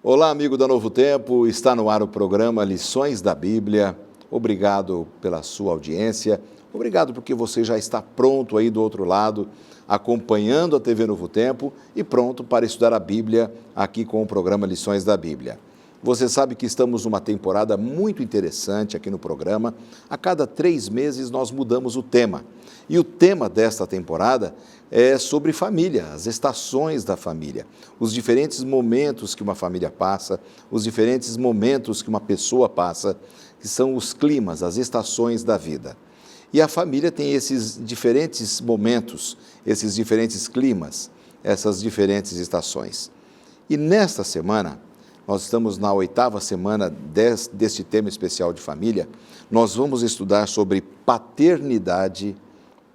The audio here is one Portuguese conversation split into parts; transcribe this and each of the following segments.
Olá, amigo da Novo Tempo, está no ar o programa Lições da Bíblia. Obrigado pela sua audiência, obrigado porque você já está pronto aí do outro lado, acompanhando a TV Novo Tempo e pronto para estudar a Bíblia aqui com o programa Lições da Bíblia. Você sabe que estamos numa temporada muito interessante aqui no programa. A cada 3 meses nós mudamos o tema. E o tema desta temporada é sobre família, as estações da família, os diferentes momentos que uma família passa, os diferentes momentos que uma pessoa passa, que são os climas, as estações da vida. E a família tem esses diferentes momentos, esses diferentes climas, essas diferentes estações. E nesta semana, nós estamos na 8ª semana deste tema especial de família, nós vamos estudar sobre paternidade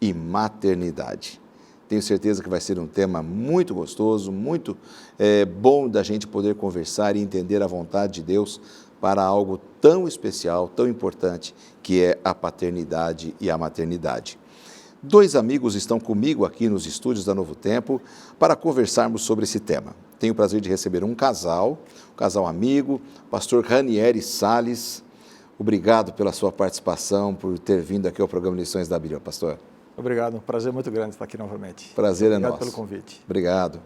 e maternidade. Tenho certeza que vai ser um tema muito gostoso, muito bom da gente poder conversar e entender a vontade de Deus para algo tão especial, tão importante, que é a paternidade e a maternidade. 2 amigos estão comigo aqui nos estúdios da Novo Tempo para conversarmos sobre esse tema. Tenho o prazer de receber um casal amigo, pastor Ranieri Salles. Obrigado pela sua participação, por ter vindo aqui ao programa Lições da Bíblia, pastor. Obrigado, um prazer muito grande estar aqui novamente. Prazer é nosso. Obrigado pelo convite. Obrigado.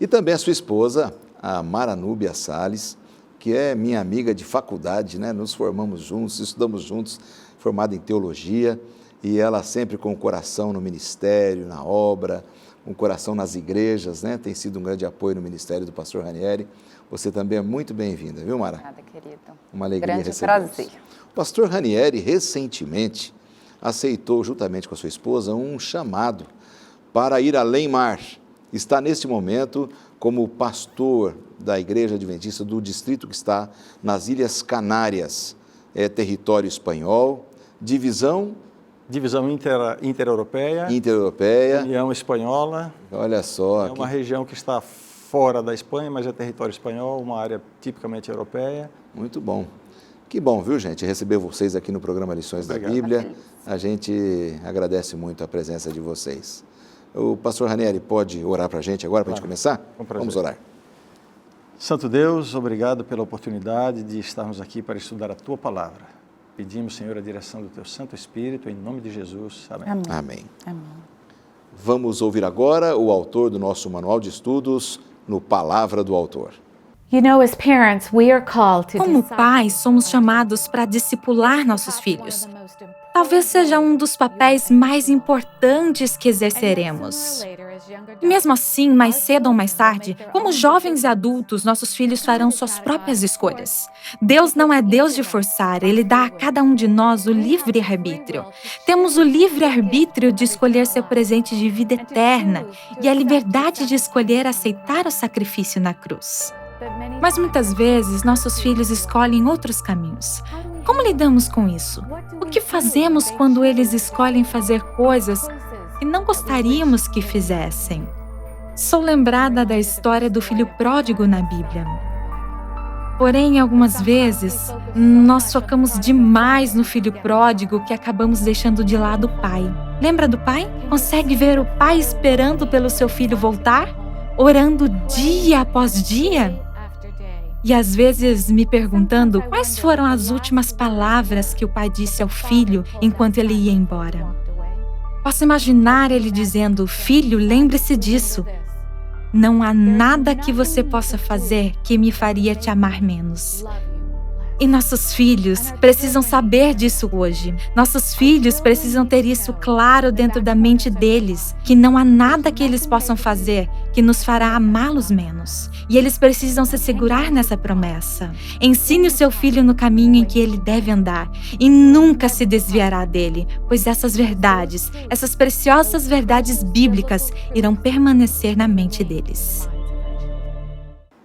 E também a sua esposa, a Mara Núbia Salles, que é minha amiga de faculdade, né? Nos formamos juntos, estudamos juntos, formada em teologia, e ela sempre com o coração no ministério, na obra, com o coração nas igrejas, né? Tem sido um grande apoio no ministério do pastor Ranieri. Você também é muito bem-vinda, viu, Mara? Obrigada, querido. Uma alegria grande recebê-los. prazer. O pastor Ranieri, recentemente, aceitou, juntamente com a sua esposa, um chamado para ir além-mar. Está, neste momento, como pastor da Igreja Adventista do distrito que está nas Ilhas Canárias, território espanhol, divisão intereuropeia, União Espanhola. Olha só. É uma região que está fora da Espanha, mas é território espanhol, uma área tipicamente europeia. Muito bom. Que bom, viu, gente, receber vocês aqui no programa Lições da Bíblia. A gente agradece muito a presença de vocês. O pastor Ranieri pode orar para a gente agora, para a gente começar? Vamos orar. Santo Deus, obrigado pela oportunidade de estarmos aqui para estudar a Tua Palavra. Pedimos, Senhor, a direção do Teu Santo Espírito, em nome de Jesus. Amém. Amém. Amém. Amém. Vamos ouvir agora o autor do nosso manual de estudos, no Palavra do Autor. Como pais, somos chamados para discipular nossos filhos. Talvez seja um dos papéis mais importantes que exerceremos. E mesmo assim, mais cedo ou mais tarde, como jovens e adultos, nossos filhos farão suas próprias escolhas. Deus não é Deus de forçar, Ele dá a cada um de nós o livre-arbítrio. Temos o livre-arbítrio de escolher seu presente de vida eterna e a liberdade de escolher aceitar o sacrifício na cruz. Mas muitas vezes nossos filhos escolhem outros caminhos. Como lidamos com isso? O que fazemos quando eles escolhem fazer coisas que não gostaríamos que fizessem? Sou lembrada da história do filho pródigo na Bíblia. Porém, algumas vezes, nós focamos demais no filho pródigo que acabamos deixando de lado o pai. Lembra do pai? Consegue ver o pai esperando pelo seu filho voltar? Orando dia após dia? E às vezes me perguntando quais foram as últimas palavras que o pai disse ao filho enquanto ele ia embora. Posso imaginar ele dizendo: filho, lembre-se disso. Não há nada que você possa fazer que me faria te amar menos. E nossos filhos precisam saber disso hoje. Nossos filhos precisam ter isso claro dentro da mente deles, que não há nada que eles possam fazer que nos fará amá-los menos. E eles precisam se segurar nessa promessa. Ensine o seu filho no caminho em que ele deve andar e nunca se desviará dele, pois essas verdades, essas preciosas verdades bíblicas irão permanecer na mente deles.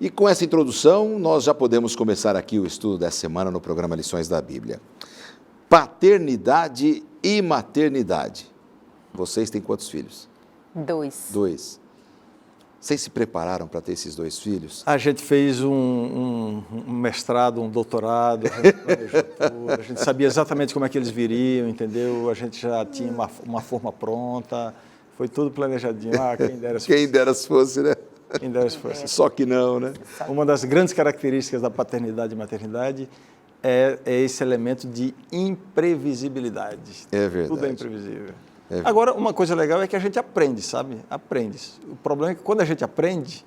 E com essa introdução, nós já podemos começar aqui o estudo dessa semana no programa Lições da Bíblia. Paternidade e maternidade. Vocês têm quantos filhos? 2. 2. Vocês se prepararam para ter esses 2 filhos? A gente fez um mestrado, um doutorado, a gente planejou tudo, a gente sabia exatamente como é que eles viriam, entendeu? A gente já tinha uma forma pronta, foi tudo planejadinho. Ah, quem dera se fosse. Quem dera se fosse, né? Quem dera se fosse assim. Só que não, né? Uma das grandes características da paternidade e maternidade é esse elemento de imprevisibilidade. É verdade. Tudo é imprevisível. Agora, uma coisa legal é que a gente aprende, sabe? Aprende. O problema é que quando a gente aprende,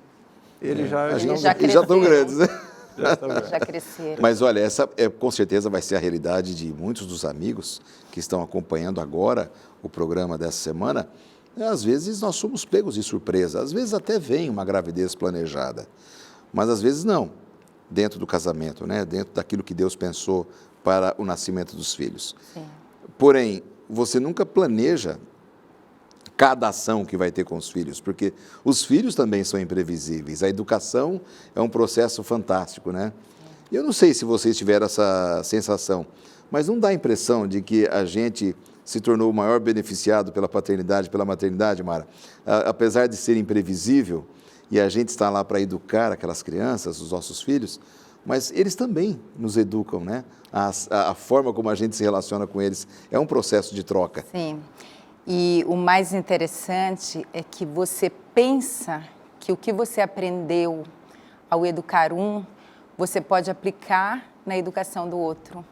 eles já estão grandes, né? Já cresceram. Mas olha, essa com certeza vai ser a realidade de muitos dos amigos que estão acompanhando agora o programa dessa semana. Às vezes nós somos pegos de surpresa, às vezes até vem uma gravidez planejada, mas às vezes não, dentro do casamento, né? Dentro daquilo que Deus pensou para o nascimento dos filhos. Sim. Porém, você nunca planeja cada ação que vai ter com os filhos, porque os filhos também são imprevisíveis. A educação é um processo fantástico, né? Eu não sei se vocês tiveram essa sensação, mas não dá a impressão de que a gente se tornou o maior beneficiado pela paternidade, pela maternidade, Mara? Apesar de ser imprevisível, e a gente está lá para educar aquelas crianças, os nossos filhos, mas eles também nos educam, né? A forma como a gente se relaciona com eles é um processo de troca. Sim. E o mais interessante é que você pensa que o que você aprendeu ao educar um, você pode aplicar na educação do outro.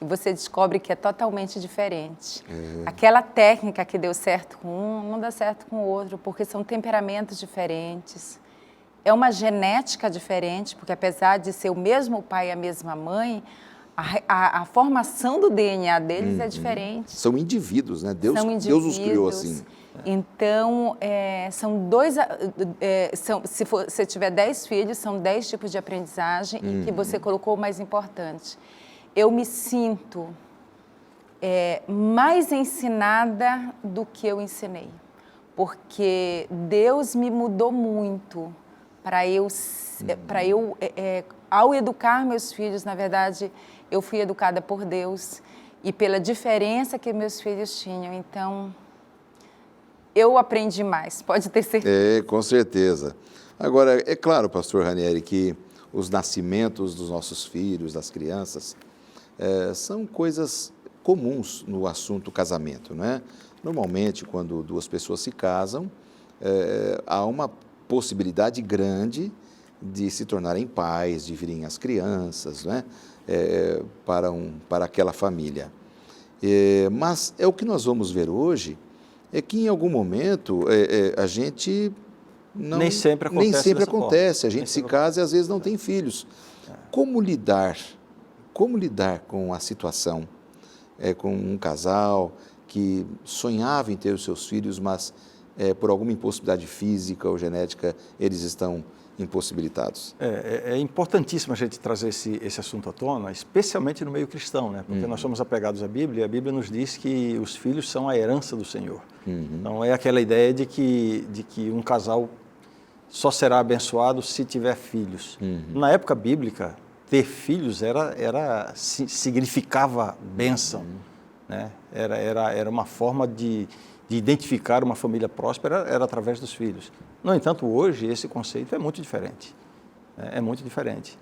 E você descobre que é totalmente diferente. Aquela técnica que deu certo com um, não dá certo com o outro, porque são temperamentos diferentes. É uma genética diferente, porque apesar de ser o mesmo pai e a mesma mãe, a formação do DNA deles é diferente. São indivíduos, né? Deus os criou assim. Então, se você tiver 10 filhos, são 10 tipos de aprendizagem e que você colocou o mais importante. Eu me sinto mais ensinada do que eu ensinei, porque Deus me mudou muito para ao educar meus filhos, na verdade, eu fui educada por Deus e pela diferença que meus filhos tinham. Então, eu aprendi mais, pode ter certeza. Com certeza. Agora, é claro, pastor Ranieri, que os nascimentos dos nossos filhos, das crianças, são coisas comuns no assunto casamento, não é? Normalmente, quando duas pessoas se casam, há uma possibilidade grande de se tornarem pais, de virem as crianças, não é? Para aquela família. Mas o que nós vamos ver hoje é que em algum momento a gente nem sempre acontece. A gente se casa e às vezes não tem filhos. Como lidar com a situação, com um casal que sonhava em ter os seus filhos, mas por alguma impossibilidade física ou genética eles estão impossibilitados? É importantíssimo a gente trazer esse assunto à tona, especialmente no meio cristão, né? Porque nós somos apegados à Bíblia e a Bíblia nos diz que os filhos são a herança do Senhor. Então, é aquela ideia de que um casal só será abençoado se tiver filhos. Na época bíblica, ter filhos significava bênção, né? Era uma forma de identificar uma família próspera, era através dos filhos. No entanto, hoje, esse conceito é muito diferente. É muito diferente.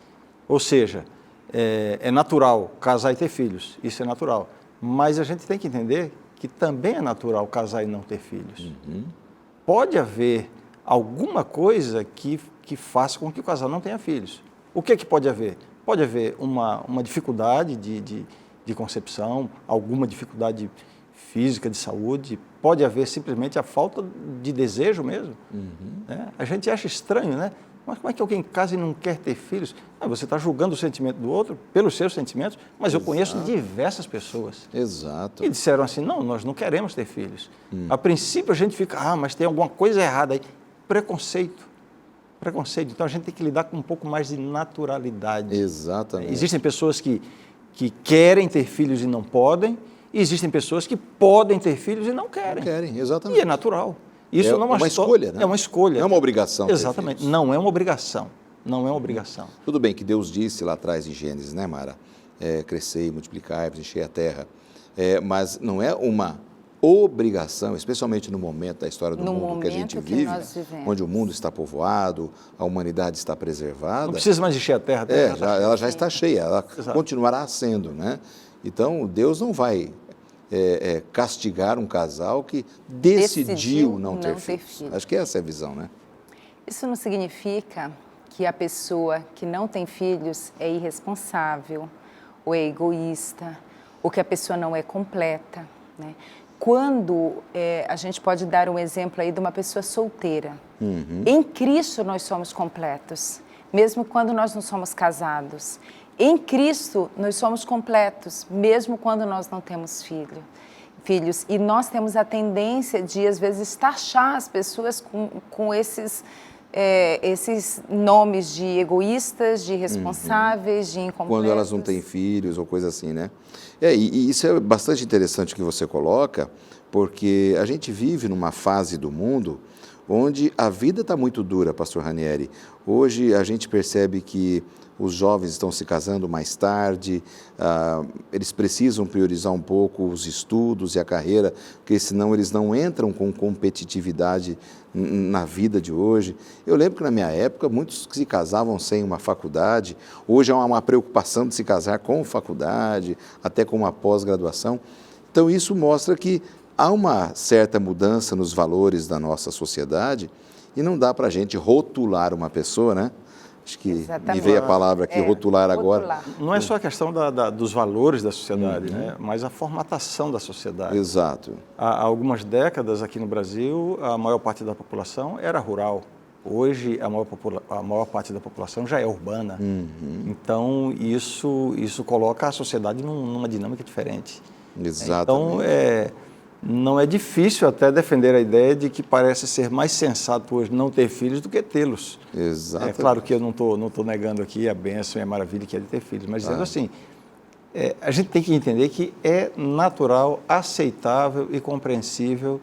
Ou seja, é natural casar e ter filhos, isso é natural. Mas a gente tem que entender que também é natural casar e não ter filhos. Pode haver alguma coisa que faça com que o casal não tenha filhos. O que pode haver? Pode haver uma dificuldade de concepção, alguma dificuldade física, de saúde, pode haver simplesmente a falta de desejo mesmo. Né? A gente acha estranho, né? Mas como é que alguém casa e não quer ter filhos? Você está julgando o sentimento do outro pelos seus sentimentos, mas eu conheço diversas pessoas que disseram assim, não, nós não queremos ter filhos. A princípio a gente fica, mas tem alguma coisa errada aí. Preconceito. Então a gente tem que lidar com um pouco mais de naturalidade. Exatamente. Existem pessoas que querem ter filhos e não podem, e existem pessoas que podem ter filhos e não querem. Não querem, exatamente. E é natural. Isso não uma escolha, né? É uma escolha. Não é uma obrigação. Exatamente. Não é uma obrigação. Não é uma obrigação. Tudo bem que Deus disse lá atrás em Gênesis, né, Mara? Crescei, multiplicai-vos, enchei a terra. Mas não é uma obrigação, especialmente no momento da história do mundo que a gente vive, onde o mundo está povoado, a humanidade está preservada. Não precisa mais encher a terra. Ela já está cheia, ela continuará sendo, né? Então, Deus não vai castigar um casal que decidiu não ter filhos. Acho que essa é a visão, né? Isso não significa que a pessoa que não tem filhos é irresponsável, ou é egoísta, ou que a pessoa não é completa, né? Quando a gente pode dar um exemplo aí de uma pessoa solteira. Em Cristo nós somos completos, mesmo quando nós não somos casados. Em Cristo nós somos completos, mesmo quando nós não temos filhos. E nós temos a tendência de, às vezes, taxar as pessoas com esses nomes de egoístas, de irresponsáveis, de incompletos. Quando elas não têm filhos ou coisa assim, né? E isso é bastante interessante que você coloca, porque a gente vive numa fase do mundo onde a vida está muito dura, pastor Ranieri. Hoje a gente percebe que os jovens estão se casando mais tarde, eles precisam priorizar um pouco os estudos e a carreira, porque senão eles não entram com competitividade na vida de hoje. Eu lembro que na minha época muitos se casavam sem uma faculdade, hoje há uma preocupação de se casar com faculdade, até com uma pós-graduação. Então isso mostra que há uma certa mudança nos valores da nossa sociedade e não dá para a gente rotular uma pessoa, né? Acho que me veio a palavra aqui, rotular agora. Não é só a questão dos valores da sociedade, né? Mas a formatação da sociedade. Exato. Há algumas décadas aqui no Brasil, a maior parte da população era rural. Hoje, a maior parte da população já é urbana. Então, isso coloca a sociedade numa dinâmica diferente. Exatamente. Então, não é difícil até defender a ideia de que parece ser mais sensato hoje não ter filhos do que tê-los. Exatamente. É claro que eu não tô negando aqui a bênção e a maravilha que é de ter filhos, mas dizendo assim, a gente tem que entender que é natural, aceitável e compreensível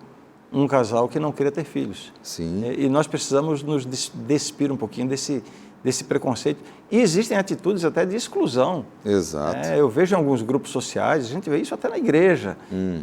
um casal que não queira ter filhos. Sim. E nós precisamos nos despir um pouquinho desse preconceito. E existem atitudes até de exclusão. Exato. Eu vejo em alguns grupos sociais, a gente vê isso até na igreja,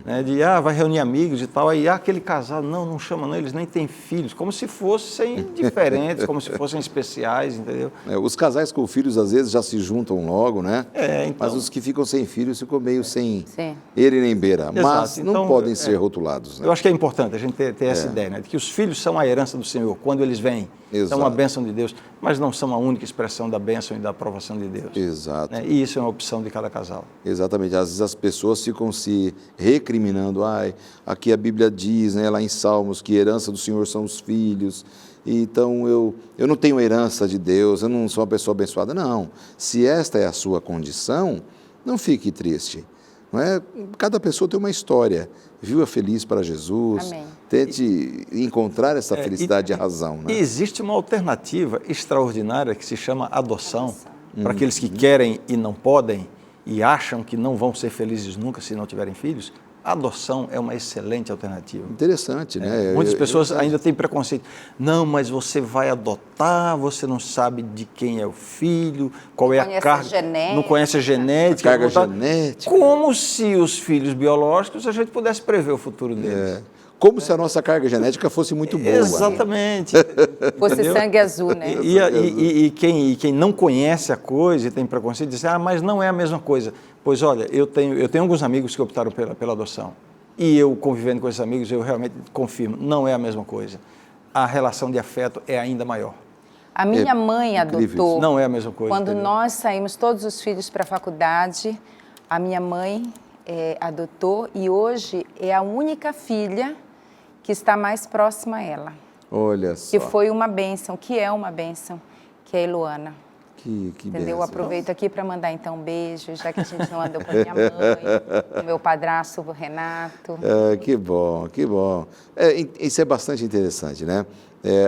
né, de vai reunir amigos e tal, aí aquele casal, não chama não, eles nem têm filhos, como se fossem diferentes, como se fossem especiais, entendeu? Os casais com filhos às vezes já se juntam logo, né? Então, mas os que ficam sem filhos ficam meio sem Sim. ele nem beira, mas Exato. não Então, podem ser rotulados. Né? Eu acho que é importante a gente ter essa ideia, né, de que os filhos são a herança do Senhor, quando eles vêm, são uma bênção de Deus, mas não são a única expressão da bênção e da aprovação de Deus. Exato. Né? E isso é uma opção de cada casal. Exatamente. Às vezes as pessoas ficam se recriminando. Aqui a Bíblia diz, né, lá em Salmos, que herança do Senhor são os filhos. Então eu não tenho herança de Deus, eu não sou uma pessoa abençoada. Não. Se esta é a sua condição, não fique triste. Não é? Cada pessoa tem uma história. Viva feliz para Jesus. Amém. Tente encontrar essa felicidade e a razão. Né? E existe uma alternativa extraordinária que se chama adoção. Para aqueles que querem e não podem e acham que não vão ser felizes nunca se não tiverem filhos, a adoção é uma excelente alternativa. Interessante, né? Muitas pessoas ainda têm preconceito. Não, mas você vai adotar, você não sabe de quem é o filho, qual é a carga, não conhece a genética. A carga genética. Como se os filhos biológicos a gente pudesse prever o futuro deles. Como se a nossa carga genética fosse muito boa. Exatamente. Fosse Entendeu? sangue azul, né? E quem não conhece a coisa e tem preconceito diz, mas não é a mesma coisa. Pois olha, eu tenho alguns amigos que optaram pela adoção. E eu, convivendo com esses amigos, eu realmente confirmo, não é a mesma coisa. A relação de afeto é ainda maior. A minha mãe adotou. Não é a mesma coisa. Quando nós saímos todos os filhos para a faculdade, a minha mãe adotou e hoje é a única filha que está mais próxima a ela. Olha só. Que foi uma bênção, que é uma bênção, que é a Eloana. Que Entendeu? bênção. Aproveito aqui para mandar então um beijo, já que a gente não andou para minha mãe, o meu padrasto, o Renato. Que bom, que bom. Isso é bastante interessante, né?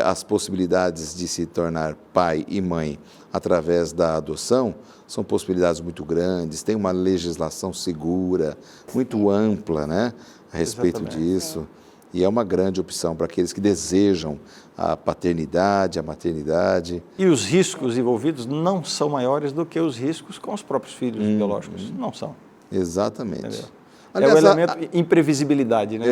As possibilidades de se tornar pai e mãe através da adoção são possibilidades muito grandes, tem uma legislação segura, muito ampla, né? A respeito disso. Sim. E é uma grande opção para aqueles que desejam a paternidade, a maternidade. E os riscos envolvidos não são maiores do que os riscos com os próprios filhos biológicos. Não são. Exatamente. Entendeu? Aliás, é o elemento imprevisibilidade, né?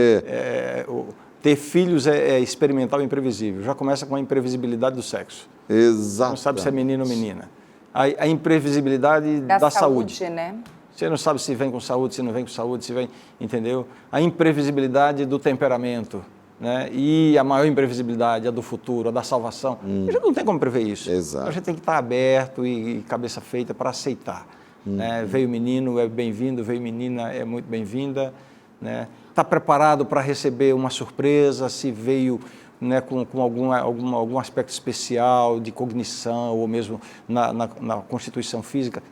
Ter filhos é experimentar o imprevisível. Já começa com a imprevisibilidade do sexo. Exato. Não sabe se é menino ou menina. A imprevisibilidade da saúde. Né? Você não sabe se vem com saúde, se não vem com saúde, se vem, entendeu? A imprevisibilidade do temperamento. né? E a maior imprevisibilidade, a do futuro, a da salvação. A gente não tem como prever isso. Exato. A gente tem que estar aberto e cabeça feita para aceitar. Né? Veio menino, é bem-vindo, veio menina, é muito bem-vinda. Né? Está preparado para receber uma surpresa, se veio, né, com algum aspecto especial de cognição ou mesmo na constituição física.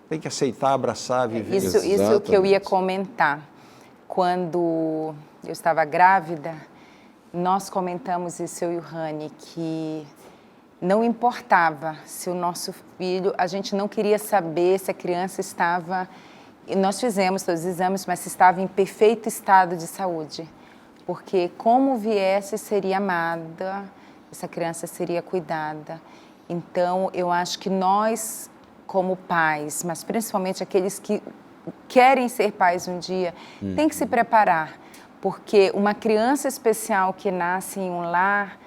Tem que aceitar, abraçar, viver. Isso que eu ia comentar. Quando eu estava grávida, nós comentamos isso, eu e o Rani, que não importava se o nosso filho, a gente não queria saber se a criança estava, e nós fizemos todos os exames, mas se estava em perfeito estado de saúde, porque como viesse seria amada, essa criança seria cuidada. Então, eu acho que nós, como pais, mas principalmente aqueles que querem ser pais um dia, tem que se preparar, porque uma criança especial que nasce em um lar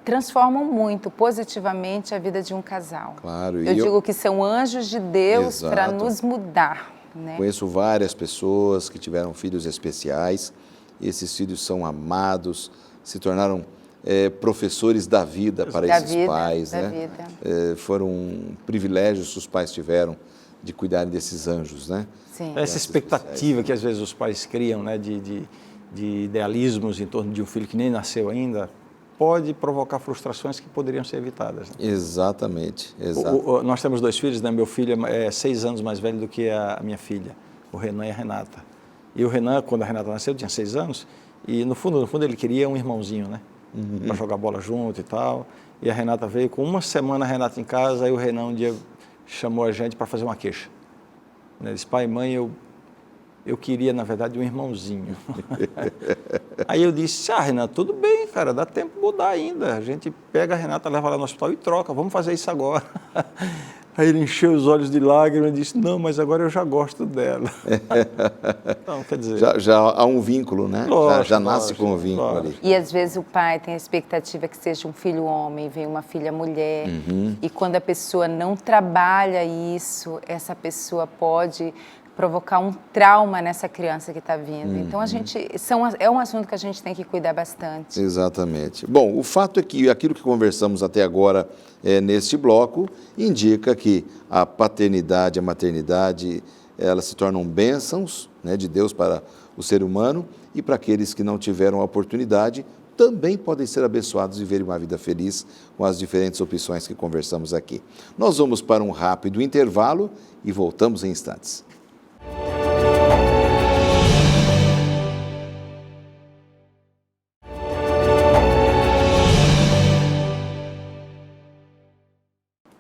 transforma muito positivamente a vida de um casal. Claro. Eu digo que são anjos de Deus para Exato. nos mudar. Né? Conheço várias pessoas que tiveram filhos especiais, esses filhos são amados, se tornaram professores da vida para esses pais. Né? Foram privilégios que os pais tiveram de cuidarem desses anjos, né? Sim. Essa expectativa que às vezes os pais criam, né, de idealismos em torno de um filho que nem nasceu ainda, pode provocar frustrações que poderiam ser evitadas. Né? Exatamente. Exato. Nós temos 2 filhos, né? Meu filho é 6 anos mais velho do que a minha filha, o Renan e a Renata. E o Renan, quando a Renata nasceu, tinha 6 anos, e no fundo ele queria um irmãozinho, né? Para jogar bola junto e tal. E a Renata veio, com uma semana a Renata em casa, aí o Renan um dia chamou a gente para fazer uma queixa. Ele disse: pai e mãe, eu queria, na verdade, um irmãozinho. Aí eu disse: Renata, tudo bem, cara, dá tempo de mudar ainda. A gente pega a Renata, leva lá no hospital e troca, vamos fazer isso agora. Aí ele encheu os olhos de lágrimas e disse: não, mas agora eu já gosto dela. Então, quer dizer... Já há um vínculo, né? Lógico, já nasce com um vínculo lógico. ali. E às vezes o pai tem a expectativa que seja um filho homem, vem uma filha mulher. E quando a pessoa não trabalha isso, essa pessoa pode provocar um trauma nessa criança que está vindo. Então, é um assunto que a gente tem que cuidar bastante. Exatamente. Bom, o fato é que aquilo que conversamos até agora neste bloco indica que a paternidade, a maternidade, elas se tornam bênçãos, né, de Deus para o ser humano, e para aqueles que não tiveram a oportunidade, também podem ser abençoados e viverem uma vida feliz com as diferentes opções que conversamos aqui. Nós vamos para um rápido intervalo e voltamos em instantes.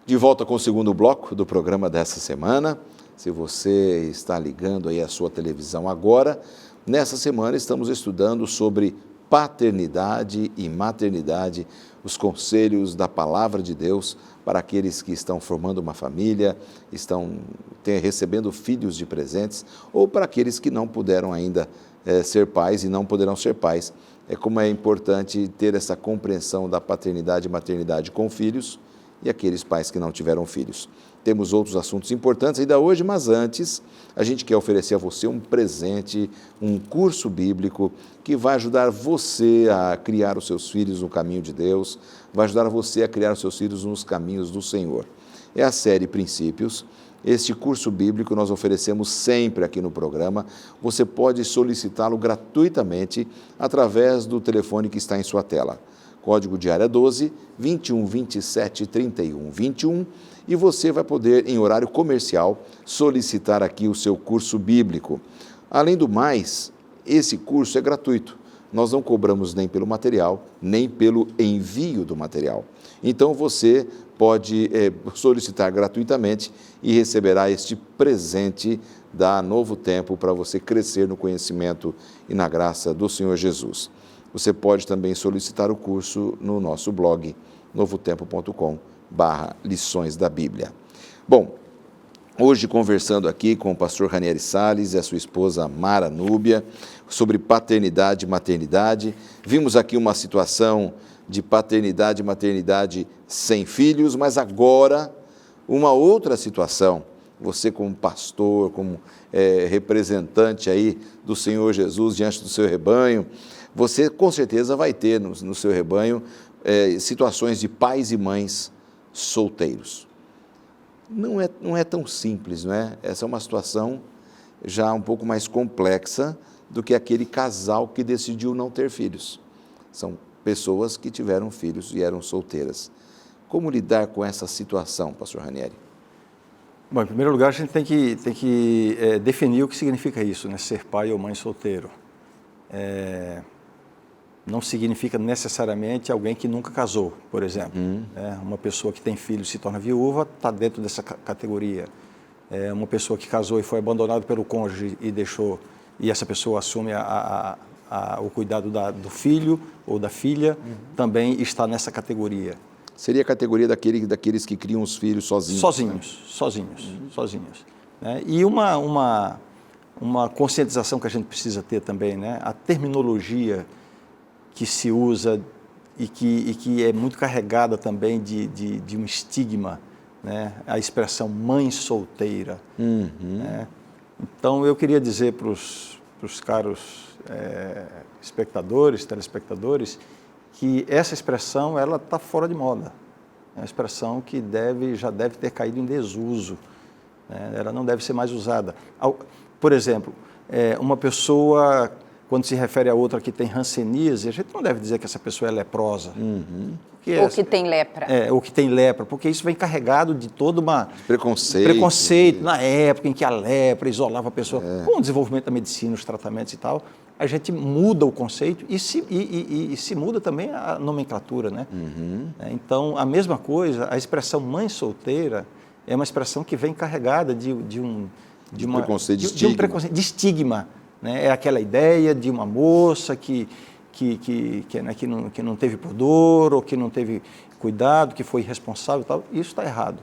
De volta com o segundo bloco do programa dessa semana. Se você está ligando aí a sua televisão agora, nessa semana estamos estudando sobre paternidade e maternidade, os conselhos da Palavra de Deus para aqueles que estão formando uma família, estão recebendo filhos de presentes, ou para aqueles que não puderam ainda ser pais e não poderão ser pais. Como é importante ter essa compreensão da paternidade e maternidade com filhos e aqueles pais que não tiveram filhos. Temos outros assuntos importantes ainda hoje, mas antes a gente quer oferecer a você um presente, um curso bíblico que vai ajudar você a criar os seus filhos no caminho de Deus, vai ajudar você a criar os seus filhos nos caminhos do Senhor. É a série Princípios. Este curso bíblico nós oferecemos sempre aqui no programa. Você pode solicitá-lo gratuitamente através do telefone que está em sua tela. Código de área 12 21 27 31 21, e você vai poder, em horário comercial, solicitar aqui o seu curso bíblico. Além do mais, esse curso é gratuito. Nós não cobramos nem pelo material, nem pelo envio do material. Então você pode solicitar gratuitamente e receberá este presente da Novo Tempo para você crescer no conhecimento e na graça do Senhor Jesus. Você pode também solicitar o curso no nosso blog, novotempo.com/lições da Bíblia. Bom, hoje conversando aqui com o pastor Ranieri Salles e a sua esposa Mara Núbia sobre paternidade e maternidade. Vimos aqui uma situação de paternidade e maternidade sem filhos, mas agora uma outra situação. Você como pastor, como representante aí do Senhor Jesus diante do seu rebanho, você com certeza vai ter no seu rebanho situações de pais e mães solteiros. Não é tão simples, não é? Essa é uma situação já um pouco mais complexa do que aquele casal que decidiu não ter filhos. São pessoas que tiveram filhos e eram solteiras. Como lidar com essa situação, pastor Ranieri? Bom, em primeiro lugar, a gente tem que definir o que significa isso, né? Ser pai ou mãe solteiro. Não significa necessariamente alguém que nunca casou, por exemplo. Uma pessoa que tem filho e se torna viúva está dentro dessa categoria. Uma pessoa que casou e foi abandonada pelo cônjuge e deixou, e essa pessoa assume o cuidado do filho ou da filha, também está nessa categoria. Seria a categoria daqueles que criam os filhos sozinhos? Sozinhos. Né? E uma conscientização que a gente precisa ter também, né? A terminologia que se usa e que é muito carregada também de um estigma, né? A expressão mãe solteira. Né? Então, eu queria dizer para os caros telespectadores, que essa expressão ela está fora de moda. É uma expressão que já deve ter caído em desuso. Né? Ela não deve ser mais usada. Por exemplo, uma pessoa, quando se refere a outra que tem hanseníase, a gente não deve dizer que essa pessoa é leprosa. Ou que tem lepra. Ou que tem lepra, porque isso vem carregado de todo preconceito na época em que a lepra isolava a pessoa. Com o desenvolvimento da medicina, os tratamentos e tal, a gente muda o conceito e se muda também a nomenclatura, né? Então, a mesma coisa, a expressão mãe solteira é uma expressão que vem carregada de um preconceito de estigma, né? É aquela ideia de uma moça que não teve pudor ou que não teve cuidado, que foi irresponsável e tal. Isso está errado.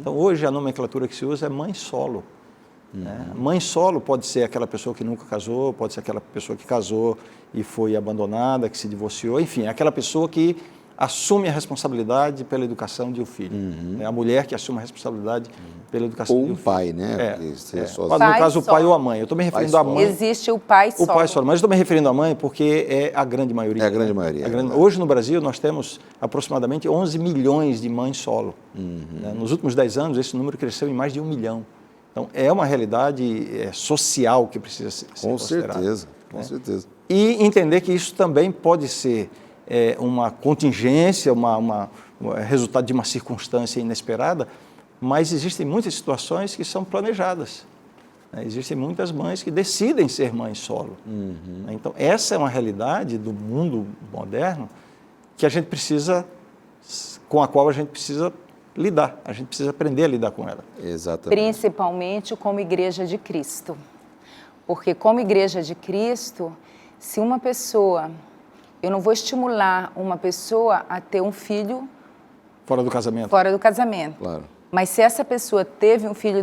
Então, hoje, a nomenclatura que se usa é mãe solo. Né? Mãe solo pode ser aquela pessoa que nunca casou, pode ser aquela pessoa que casou e foi abandonada, que se divorciou, enfim, é aquela pessoa que assume a responsabilidade pela educação de um filho. É a mulher que assume a responsabilidade pela educação de um filho. Ou um pai, né? Mas no caso, o pai ou a mãe. Eu estou me referindo à mãe. Existe o pai solo. O pai solo, mas estou me referindo à mãe porque é a grande maioria. É a grande maioria. Hoje, no Brasil, nós temos aproximadamente 11 milhões de mães solo. Né? Nos últimos 10 anos, esse número cresceu em mais de 1 milhão. Então, é uma realidade social que precisa ser considerada. Com certeza. E entender que isso também pode ser uma contingência, resultado de uma circunstância inesperada, mas existem muitas situações que são planejadas. Né? Existem muitas mães que decidem ser mães solo. Então, essa é uma realidade do mundo moderno com a qual a gente precisa lidar, a gente precisa aprender a lidar com ela. Exatamente. Principalmente como Igreja de Cristo. Porque como Igreja de Cristo, se uma pessoa... Eu não vou estimular uma pessoa a ter um filho... Fora do casamento. Fora do casamento. Claro. Mas se essa pessoa teve um filho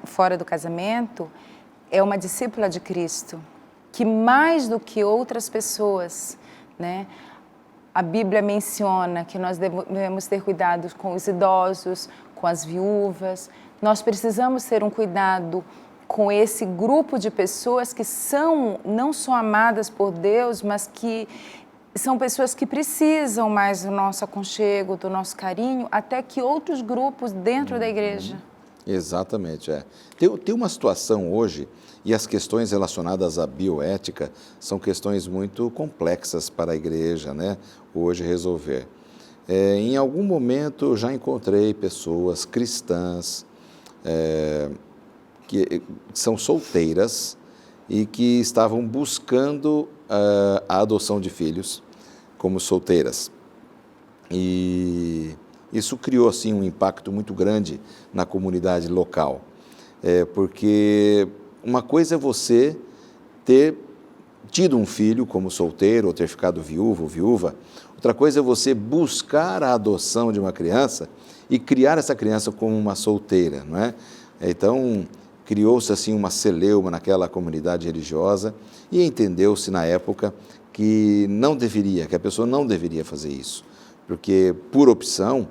fora do casamento, é uma discípula de Cristo, que mais do que outras pessoas, né? A Bíblia menciona que nós devemos ter cuidado com os idosos, com as viúvas. Nós precisamos ter um cuidado com esse grupo de pessoas que são não só amadas por Deus, mas que são pessoas que precisam mais do nosso aconchego, do nosso carinho, até que outros grupos dentro da igreja. Exatamente, Tem uma situação hoje, e as questões relacionadas à bioética são questões muito complexas para a igreja, né, hoje resolver. Em algum momento eu já encontrei pessoas cristãs que são solteiras e que estavam buscando a adoção de filhos como solteiras. E isso criou assim, um impacto muito grande na comunidade local, porque uma coisa é você ter tido um filho como solteiro ou ter ficado viúvo ou viúva, outra coisa é você buscar a adoção de uma criança e criar essa criança como uma solteira, não é? Então, criou-se assim uma celeuma naquela comunidade religiosa e entendeu-se na época que a pessoa não deveria fazer isso, porque por opção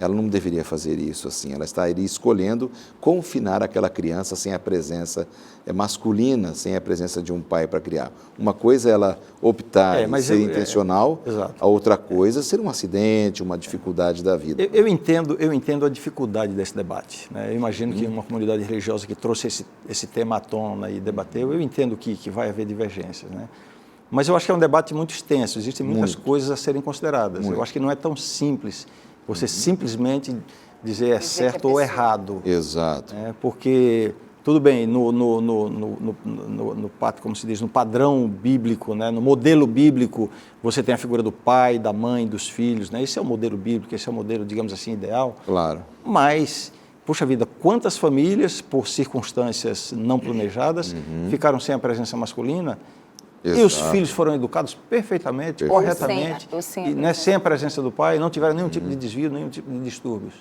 ela não deveria fazer isso assim, ela estaria escolhendo confinar aquela criança sem a presença masculina, sem a presença de um pai para criar. Uma coisa é ela optar em ser intencional, a outra coisa é ser um acidente, uma dificuldade da vida. Eu entendo a dificuldade desse debate, né? Eu imagino que uma comunidade religiosa que trouxe esse tema à tona e debateu, eu entendo que vai haver divergências, né? Mas eu acho que é um debate muito extenso, existem muitas coisas a serem consideradas. Eu acho que não é tão simples você simplesmente dizer certo ou errado. Exato. Porque, tudo bem, no como se diz, no padrão bíblico, né, no modelo bíblico, você tem a figura do pai, da mãe, dos filhos, né? Esse é o modelo bíblico, esse é o modelo, digamos assim, ideal. Claro. Mas, puxa vida, quantas famílias, por circunstâncias não planejadas, ficaram sem a presença masculina? Exato. E os filhos foram educados perfeitamente, corretamente, sem a presença do pai, não tiveram nenhum tipo de desvio, nenhum tipo de distúrbios.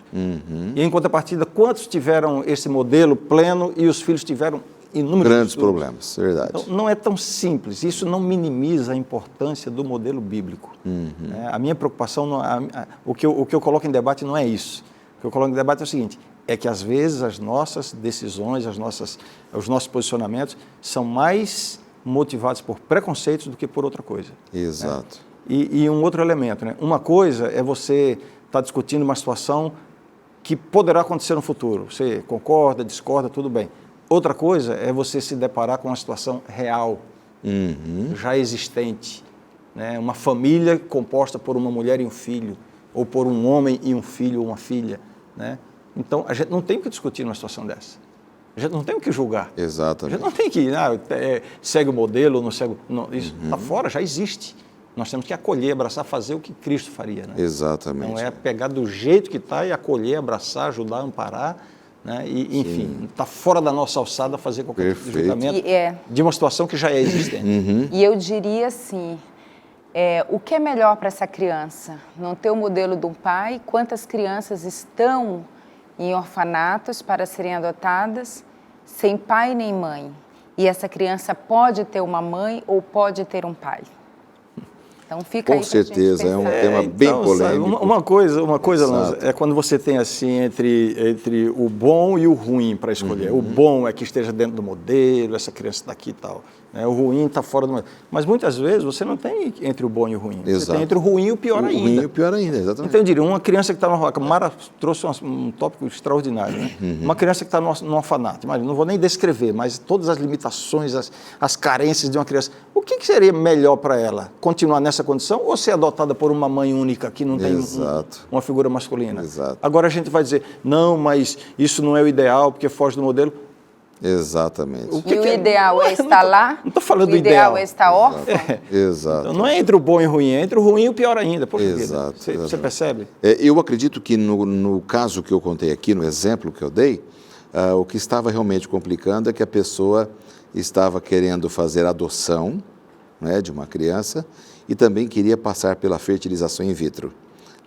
E em contrapartida, quantos tiveram esse modelo pleno e os filhos tiveram inúmeros grandes problemas, verdade. Então, não é tão simples, isso não minimiza a importância do modelo bíblico. A minha preocupação, o que eu coloco em debate não é isso. O que eu coloco em debate é o seguinte, é que às vezes as nossas decisões, os nossos posicionamentos são mais motivados por preconceitos do que por outra coisa. Exato. Né? E um outro elemento, né? Uma coisa é você estar discutindo uma situação que poderá acontecer no futuro. Você concorda, discorda, tudo bem. Outra coisa é você se deparar com uma situação real, já existente. Né? Uma família composta por uma mulher e um filho, ou por um homem e um filho ou uma filha. Né? Então, a gente não tem o que discutir numa situação dessa. A gente não tem o que julgar. Exatamente. A gente não tem que segue o modelo ou não segue. Não, isso está fora, já existe. Nós temos que acolher, abraçar, fazer o que Cristo faria. Né? Exatamente. Não é pegar do jeito que está e acolher, abraçar, ajudar, amparar. Né? E, enfim, está fora da nossa alçada fazer qualquer tipo de julgamento de uma situação que já é existente. E eu diria assim, o que é melhor para essa criança? Não ter o modelo do pai? Quantas crianças estão em orfanatos para serem adotadas, sem pai nem mãe. E essa criança pode ter uma mãe ou pode ter um pai. Então fica com certeza, é um tema bem polêmico. Uma coisa, Lanza, é quando você tem assim entre o bom e o ruim para escolher. O bom é que esteja dentro do modelo, essa criança daqui e tal. O ruim está fora do modelo. Mas muitas vezes você não tem entre o bom e o ruim. Exato. Você tem entre o ruim e o pior ainda. O ruim e o pior ainda, exatamente. Então eu diria, uma criança que está no orfanato, a Mara trouxe um tópico extraordinário. Né? Uma criança que está no orfanato, imagina, não vou nem descrever, mas todas as limitações, as carências de uma criança. O que seria melhor para ela? Continuar nessa condição ou ser adotada por uma mãe única que não tem uma figura masculina? Exato. Agora a gente vai dizer, não, mas isso não é o ideal porque foge do modelo. Exatamente. O ideal é estar lá? Não estou falando do ideal. O ideal é estar órfão? Exato. Então, não é entre o bom e o ruim, é entre o ruim e o pior ainda. Poxa Exato. Vida. Você percebe? Eu acredito que no caso que eu contei aqui, no exemplo que eu dei, o que estava realmente complicando é que a pessoa estava querendo fazer adoção, né, de uma criança e também queria passar pela fertilização in vitro.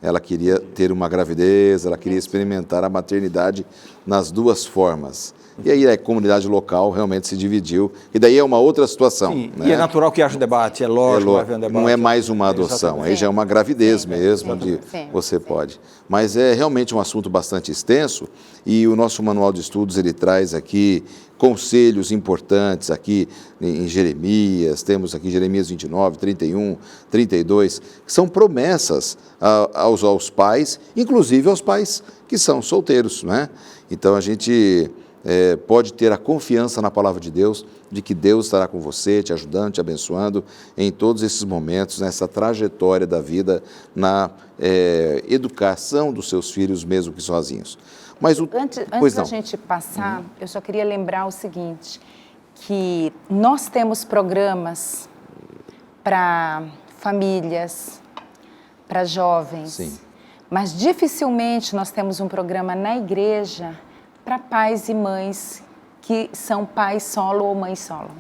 Ela queria ter uma gravidez, ela queria experimentar a maternidade nas duas formas. E aí a comunidade local realmente se dividiu, e daí é uma outra situação. Sim, né? E é natural que haja um debate, é lógico que haver um debate. Não é mais uma adoção, aí já é uma gravidez mesmo, onde você pode. Mas é realmente um assunto bastante extenso, e o nosso manual de estudos, ele traz aqui conselhos importantes aqui em Jeremias, temos aqui Jeremias 29, 31, 32, que são promessas aos pais, inclusive aos pais que são solteiros, né? Então a gente pode ter a confiança na palavra de Deus, de que Deus estará com você, te ajudando, te abençoando em todos esses momentos, nessa trajetória da vida, na educação dos seus filhos, mesmo que sozinhos. Mas antes da gente passar, eu só queria lembrar o seguinte, que nós temos programas para famílias, para jovens, mas dificilmente nós temos um programa na igreja para pais e mães que são pais solo ou mãe solo.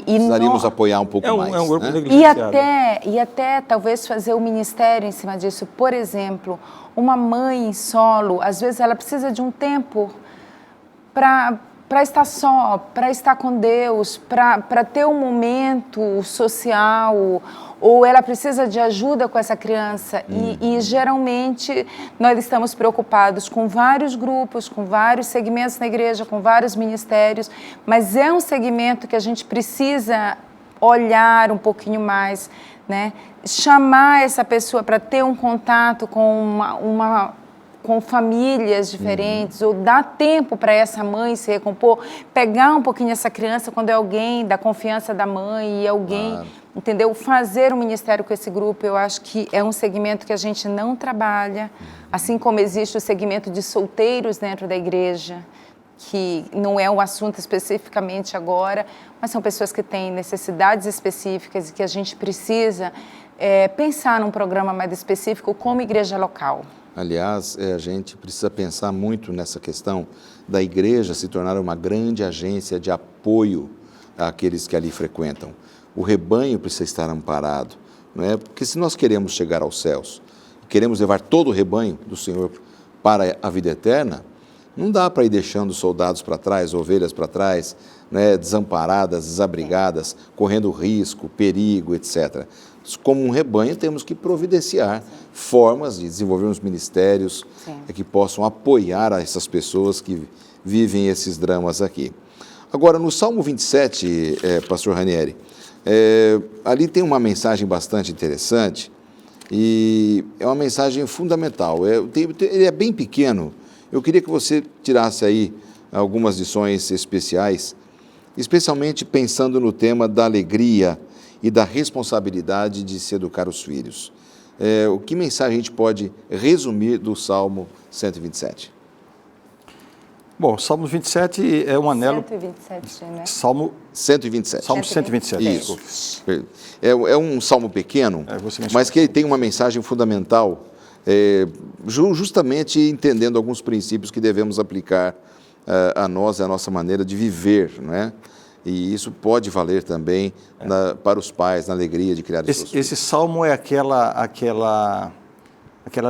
Precisaríamos apoiar um pouco mais. É um grupo negligenciado. E até talvez fazer um ministério em cima disso. Por exemplo, uma mãe solo, às vezes ela precisa de um tempo para para estar só, para estar com Deus, para ter um momento social, ou ela precisa de ajuda com essa criança. E geralmente nós estamos preocupados com vários grupos, com vários segmentos na igreja, com vários ministérios, mas é um segmento que a gente precisa olhar um pouquinho mais, né? Chamar essa pessoa para ter um contato com famílias diferentes, ou dar tempo para essa mãe se recompor, pegar um pouquinho essa criança quando é alguém da confiança da mãe e alguém, entendeu? Fazer um ministério com esse grupo, eu acho que é um segmento que a gente não trabalha, assim como existe o segmento de solteiros dentro da igreja, que não é um assunto especificamente agora, mas são pessoas que têm necessidades específicas e que a gente precisa pensar num programa mais específico como igreja local. Aliás, a gente precisa pensar muito nessa questão da igreja se tornar uma grande agência de apoio àqueles que ali frequentam. O rebanho precisa estar amparado, não é? Porque se nós queremos chegar aos céus, queremos levar todo o rebanho do Senhor para a vida eterna, não dá para ir deixando soldados para trás, ovelhas para trás, né, desamparadas, desabrigadas, correndo risco, perigo, etc. Como um rebanho, temos que providenciar formas de desenvolvermos ministérios que possam apoiar essas pessoas que vivem esses dramas aqui. Agora, no Salmo 27, pastor Ranieri, ali tem uma mensagem bastante interessante e é uma mensagem fundamental. Ele é bem pequeno. Eu queria que você tirasse aí algumas lições especiais, especialmente pensando no tema da alegria e da responsabilidade de se educar os filhos. O que mensagem a gente pode resumir do Salmo 127? Bom, Salmo 27 é um anelo... 127, né? Salmo 127. Salmo 127. Isso. É um salmo pequeno, mas que ele tem uma mensagem fundamental, justamente entendendo alguns princípios que devemos aplicar a nós, a nossa maneira de viver, não é? E isso pode valer também para os pais, na alegria de criar os seus filhos. Esse salmo é aquela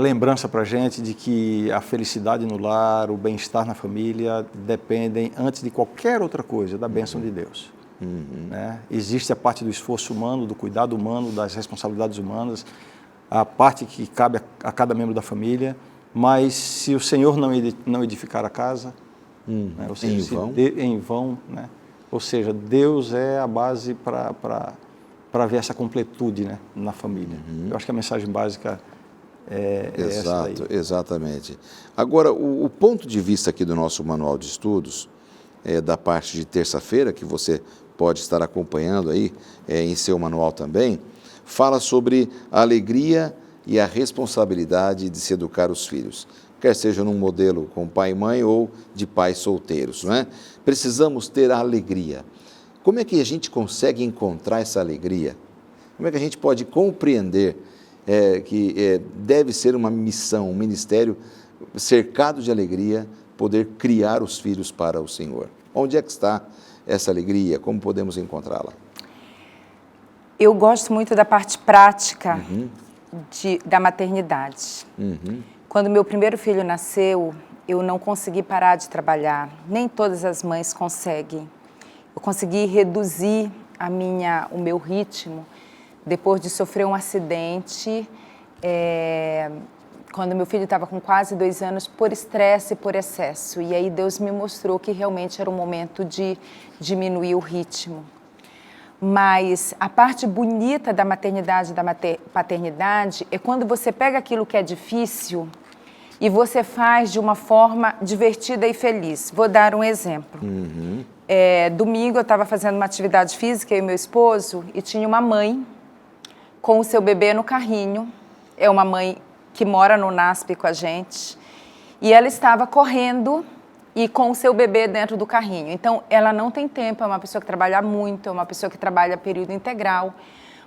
lembrança para a gente de que a felicidade no lar, o bem-estar na família dependem, antes de qualquer outra coisa, da bênção de Deus. Né? Existe a parte do esforço humano, do cuidado humano, das responsabilidades humanas, a parte que cabe a cada membro da família, mas se o Senhor não edificar a casa, né? Ou seja, em vão, né? Ou seja, Deus é a base para ver essa completude, né, na família. Eu acho que a mensagem básica é essa daí. Exatamente. Agora, o ponto de vista aqui do nosso manual de estudos, da parte de terça-feira, que você pode estar acompanhando aí em seu manual também, fala sobre a alegria e a responsabilidade de se educar os filhos, quer seja num modelo com pai e mãe ou de pais solteiros, não é? Precisamos ter a alegria. Como é que a gente consegue encontrar essa alegria? Como é que a gente pode compreender que deve ser uma missão, um ministério cercado de alegria, poder criar os filhos para o Senhor? Onde é que está essa alegria? Como podemos encontrá-la? Eu gosto muito da parte prática da maternidade. Quando meu primeiro filho nasceu, eu não consegui parar de trabalhar. Nem todas as mães conseguem. Eu consegui reduzir o meu ritmo depois de sofrer um acidente, quando meu filho estava com quase 2 anos, por estresse e por excesso. E aí Deus me mostrou que realmente era o momento de diminuir o ritmo. Mas a parte bonita da maternidade e da paternidade é quando você pega aquilo que é difícil e você faz de uma forma divertida e feliz. Vou dar um exemplo. Domingo eu estava fazendo uma atividade física, eu e meu esposo, e tinha uma mãe com o seu bebê no carrinho. É uma mãe que mora no NASP com a gente. E ela estava correndo e com o seu bebê dentro do carrinho. Então, ela não tem tempo, é uma pessoa que trabalha muito, é uma pessoa que trabalha período integral,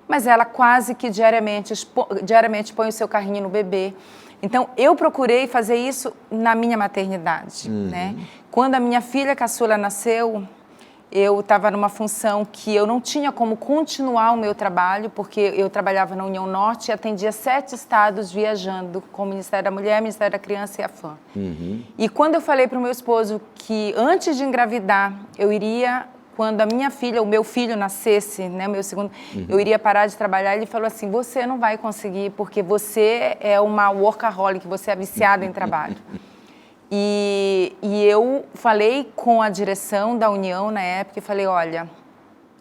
mas ela quase que diariamente põe o seu carrinho no bebê. Então, eu procurei fazer isso na minha maternidade, né? Quando a minha filha caçula nasceu, eu estava numa função que eu não tinha como continuar o meu trabalho, porque eu trabalhava na União Norte e atendia 7 estados viajando com o Ministério da Mulher, Ministério da Criança e a FAM. E quando eu falei para o meu esposo que antes de engravidar, eu iria, quando a minha filha, o meu filho nascesse, né, meu segundo, eu iria parar de trabalhar, ele falou assim, você não vai conseguir, porque você é uma workaholic, você é viciada em trabalho. E eu falei com a direção da União na época e falei, olha,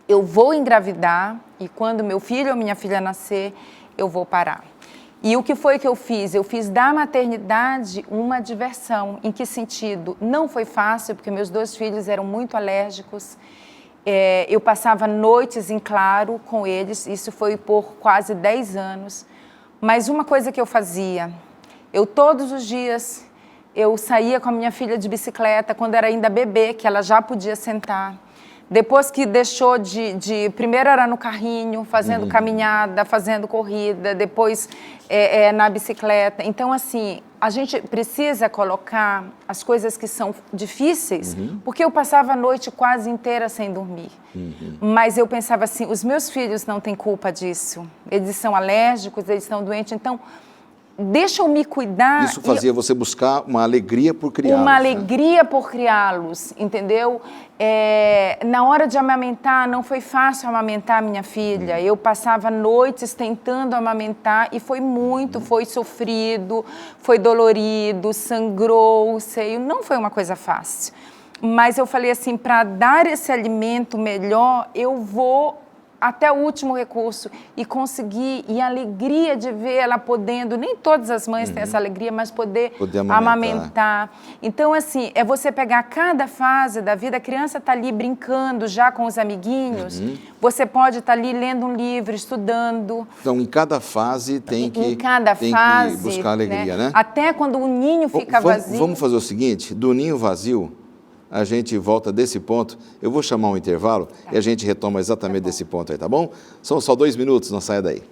eu vou engravidar e quando meu filho ou minha filha nascer, eu vou parar. E o que foi que eu fiz? Eu fiz da maternidade uma diversão. Em que sentido? Não foi fácil, porque meus 2 filhos eram muito alérgicos. Eu passava noites em claro com eles, isso foi por quase 10 anos. Mas uma coisa que eu fazia, eu todos os dias, eu saía com a minha filha de bicicleta, quando era ainda bebê, que ela já podia sentar. Depois que deixou primeiro era no carrinho, fazendo caminhada, fazendo corrida, depois na bicicleta. Então, assim, a gente precisa colocar as coisas que são difíceis, porque eu passava a noite quase inteira sem dormir. Mas eu pensava assim, os meus filhos não têm culpa disso. Eles são alérgicos, eles estão doentes, então deixa eu me cuidar. Isso fazia você buscar uma alegria por criá-los. Uma alegria por criá-los, entendeu? Na hora de amamentar, não foi fácil amamentar a minha filha. Eu passava noites tentando amamentar e foi muito, foi sofrido, foi dolorido, sangrou o seio. Não foi uma coisa fácil. Mas eu falei assim, para dar esse alimento melhor, eu vou até o último recurso e conseguir, e a alegria de ver ela podendo, nem todas as mães têm essa alegria, mas poder amamentar. Então, assim, é você pegar cada fase da vida, a criança está ali brincando já com os amiguinhos, você pode estar ali lendo um livro, estudando. Então, em cada fase tem que buscar alegria, né? Até quando o ninho fica vazio. Vamos fazer o seguinte, do ninho vazio, a gente volta desse ponto, eu vou chamar um intervalo e a gente retoma exatamente desse ponto aí, tá bom? São só 2 minutos, não saia daí.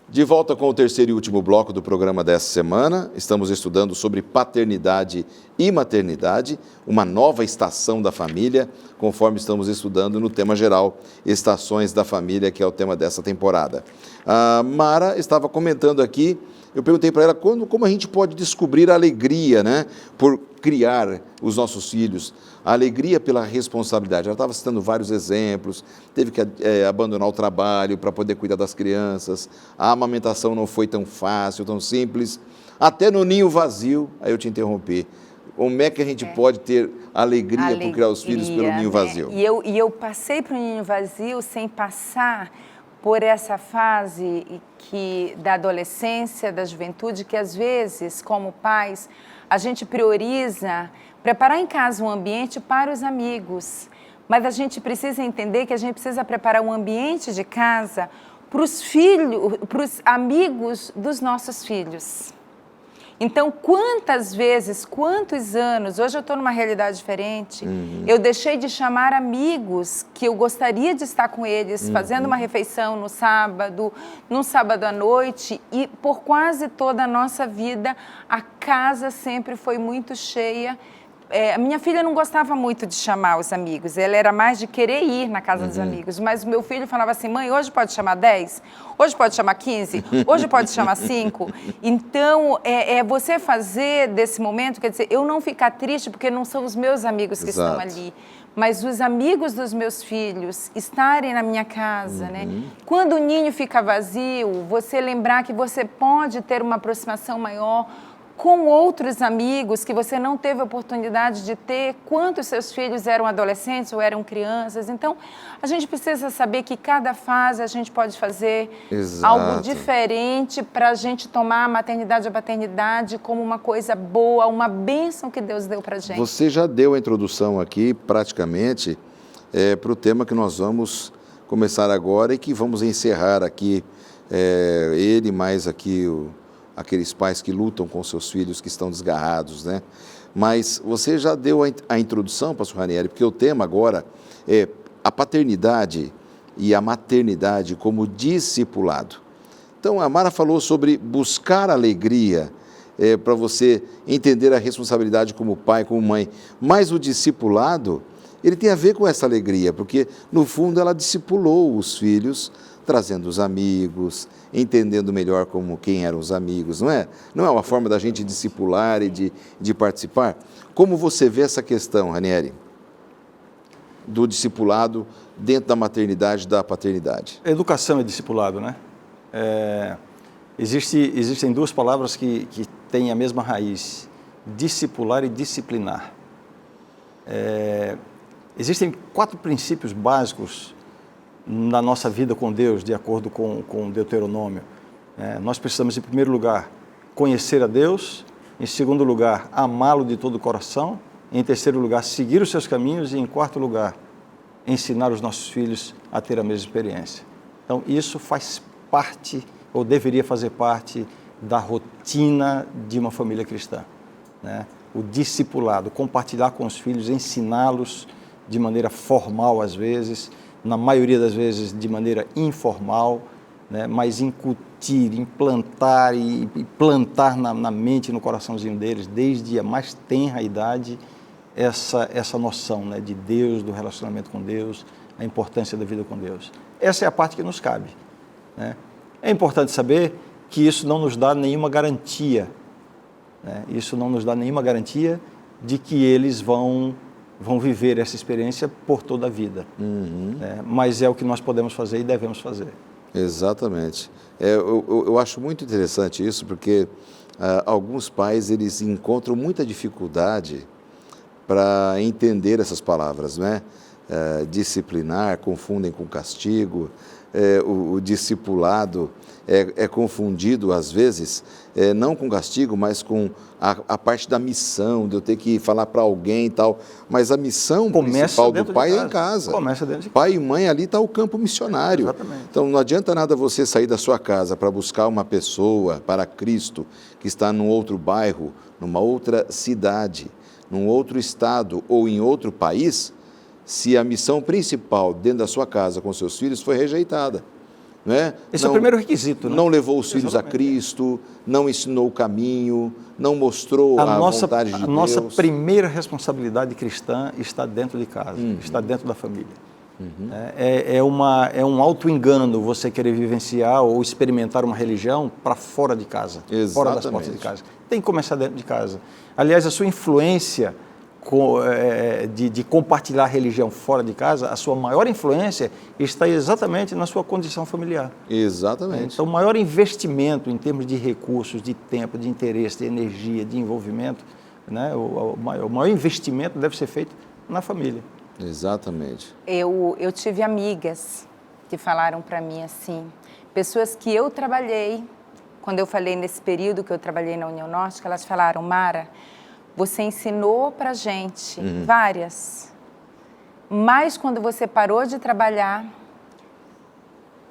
De volta com o terceiro e último bloco do programa dessa semana, estamos estudando sobre paternidade e maternidade, uma nova estação da família, conforme estamos estudando no tema geral, Estações da Família, que é o tema dessa temporada. A Mara estava comentando aqui, eu perguntei para ela como a gente pode descobrir a alegria, né, por criar os nossos filhos, a alegria pela responsabilidade. Ela estava citando vários exemplos, teve que abandonar o trabalho para poder cuidar das crianças, a amamentação não foi tão fácil, tão simples, até no ninho vazio, aí eu te interrompi. Como é que a gente pode ter alegria por criar os filhos pelo ninho vazio? E eu passei para o ninho vazio sem passar por essa fase da adolescência, da juventude, que às vezes, como pais, a gente prioriza preparar em casa um ambiente para os amigos, mas a gente precisa entender que a gente precisa preparar um ambiente de casa para os filhos, para os amigos dos nossos filhos. Então, quantas vezes, quantos anos, hoje eu estou numa realidade diferente, eu deixei de chamar amigos que eu gostaria de estar com eles, fazendo uma refeição no sábado, num sábado à noite, e por quase toda a nossa vida, a casa sempre foi muito cheia. A minha filha não gostava muito de chamar os amigos, ela era mais de querer ir na casa dos amigos, mas o meu filho falava assim, mãe, hoje pode chamar 10? Hoje pode chamar 15? Hoje pode chamar 5? Então, você fazer desse momento, quer dizer, eu não ficar triste porque não são os meus amigos que estão ali, mas os amigos dos meus filhos estarem na minha casa, né? Quando o ninho fica vazio, você lembrar que você pode ter uma aproximação maior com outros amigos que você não teve oportunidade de ter, quantos seus filhos eram adolescentes ou eram crianças. Então, a gente precisa saber que cada fase a gente pode fazer algo diferente para a gente tomar a maternidade e a paternidade como uma coisa boa, uma bênção que Deus deu para a gente. Você já deu a introdução aqui, praticamente, para o tema que nós vamos começar agora e que vamos encerrar aqui, ele mais aqui aqueles pais que lutam com seus filhos que estão desgarrados, né? Mas você já deu a introdução, pastor Ranieri, porque o tema agora é a paternidade e a maternidade como discipulado. Então, a Mara falou sobre buscar alegria, para você entender a responsabilidade como pai, como mãe. Mas o discipulado, ele tem a ver com essa alegria, porque, no fundo, ela discipulou os filhos, trazendo os amigos, entendendo melhor quem eram os amigos, não é? Não é uma forma da gente discipular e de participar? Como você vê essa questão, Ranieri, do discipulado dentro da maternidade e da paternidade? Educação é discipulado, né? Existem duas palavras que têm a mesma raiz, discipular e disciplinar. Existem 4 princípios básicos na nossa vida com Deus, de acordo com Deuteronômio. Nós precisamos, em primeiro lugar, conhecer a Deus, em segundo lugar, amá-lo de todo o coração, em terceiro lugar, seguir os seus caminhos e, em quarto lugar, ensinar os nossos filhos a ter a mesma experiência. Então, isso faz parte, ou deveria fazer parte, da rotina de uma família cristã, né? O discipulado, compartilhar com os filhos, ensiná-los de maneira formal às vezes, na maioria das vezes de maneira informal, né? Mas incutir, implantar e plantar na mente e no coraçãozinho deles, desde a mais tenra idade, essa noção, né, de Deus, do relacionamento com Deus, a importância da vida com Deus. Essa é a parte que nos cabe, né? É importante saber que isso não nos dá nenhuma garantia, né? Isso não nos dá nenhuma garantia de que eles vão viver essa experiência por toda a vida. Né? Mas é o que nós podemos fazer e devemos fazer. Exatamente. Eu acho muito interessante isso, porque alguns pais eles encontram muita dificuldade para entender essas palavras, né? Disciplinar, confundem com castigo, o discipulado é confundido às vezes, não com castigo, mas com a parte da missão, de eu ter que falar para alguém e tal, mas a missão principal do pai é em casa. Começa dentro de casa. Pai e mãe, ali está o campo missionário. Exatamente. Então não adianta nada você sair da sua casa para buscar uma pessoa para Cristo que está num outro bairro, numa outra cidade, num outro estado ou em outro país, se a missão principal dentro da sua casa com seus filhos foi rejeitada. Não é? Esse é o primeiro requisito, né? Não levou os filhos a Cristo, não ensinou o caminho, não mostrou a vontade de Deus. A nossa primeira responsabilidade cristã está dentro de casa, está dentro da família. É um auto-engano você querer vivenciar ou experimentar uma religião para fora de casa, fora das portas de casa. Tem que começar dentro de casa. Aliás, a sua influência de compartilhar a religião fora de casa, a sua maior influência está exatamente na sua condição familiar. Exatamente. Então, o maior investimento em termos de recursos, de tempo, de interesse, de energia, de envolvimento, né? O maior investimento deve ser feito na família. Exatamente. Eu tive amigas que falaram para mim assim, pessoas que eu trabalhei, quando eu falei nesse período que eu trabalhei na União Norte, elas falaram: Mara, você ensinou para gente várias, mais quando você parou de trabalhar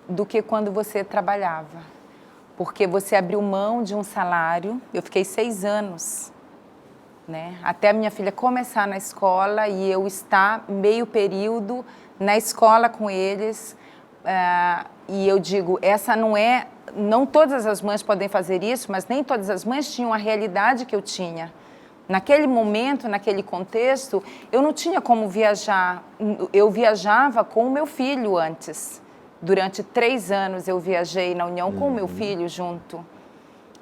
do que quando você trabalhava. Porque você abriu mão de um salário, eu fiquei 6 anos, né? Até a minha filha começar na escola e eu estar meio período na escola com eles. E eu digo, não todas as mães podem fazer isso, mas nem todas as mães tinham a realidade que eu tinha. Naquele momento, naquele contexto, eu não tinha como viajar. Eu viajava com o meu filho antes. Durante 3 anos eu viajei na União com o meu filho junto.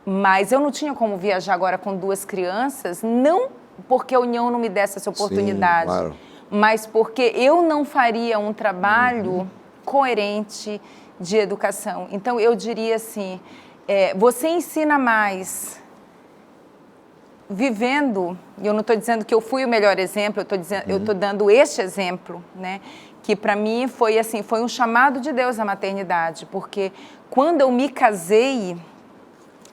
Mas eu não tinha como viajar agora com 2 crianças, não porque a União não me desse essa oportunidade, sim, claro, mas porque eu não faria um trabalho coerente de educação. Então, eu diria assim, você ensina mais vivendo, e eu não estou dizendo que eu fui o melhor exemplo, eu estou dando este exemplo, né? Que para mim foi assim, foi um chamado de Deus a maternidade, porque quando eu me casei,